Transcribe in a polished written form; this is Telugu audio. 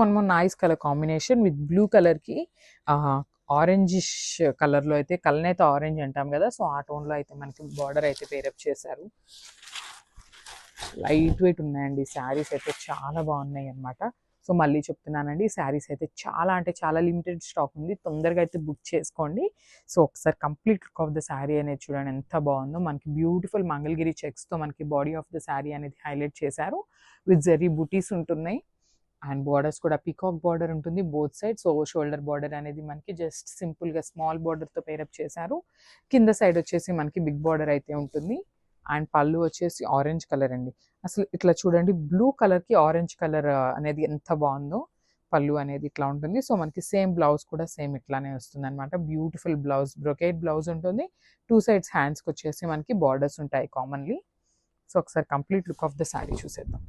One more nice colour combination with blue కలర్కి ఆరెంజిష్ కలర్లో అయితే కల్నేత ఆరెంజ్ అంటాం కదా, సో ఆ టోన్లో అయితే మనకి బార్డర్ అయితే పేరప్ చేశారు. లైట్ వెయిట్ ఉన్నాయండి శారీస్ అయితే, చాలా బాగున్నాయి అనమాట. సో మళ్ళీ చెప్తున్నానండి, శారీస్ అయితే చాలా అంటే చాలా లిమిటెడ్ స్టాక్ ఉంది, తొందరగా అయితే బుక్ చేసుకోండి. సో ఒకసారి complete look of the sari అనేది చూడండి ఎంత బాగుందో. మనకి బ్యూటిఫుల్ మంగళగిరి చెక్స్తో మనకి బాడీ ఆఫ్ ద శారీ అనేది హైలైట్ చేశారు. విత్ జరీ బూటీస్ ఉంటున్నాయి అండ్ బార్డర్స్ కూడా పీకాక్ బార్డర్ ఉంటుంది both side. So shoulder border అనేది మనకి జస్ట్ సింపుల్గా స్మాల్ బార్డర్తో పేరప్ చేశారు. కింద సైడ్ వచ్చేసి మనకి బిగ్ బార్డర్ అయితే ఉంటుంది. అండ్ పళ్ళు వచ్చేసి ఆరెంజ్ కలర్ అండి. అసలు ఇట్లా చూడండి, బ్లూ కలర్కి ఆరెంజ్ కలర్ అనేది ఎంత బాగుందో. పళ్ళు అనేది ఇట్లా ఉంటుంది. సో మనకి సేమ్ బ్లౌజ్ కూడా సేమ్ ఇట్లానే వస్తుంది అనమాట. బ్యూటిఫుల్ బ్లౌజ్, బ్రొకేట్ బ్లౌజ్ ఉంటుంది. 2 సైడ్స్ హ్యాండ్స్కి వచ్చేసి మనకి బార్డర్స్ ఉంటాయి కామన్లీ. సో ఒకసారి complete look of the sari చూసేద్దాం.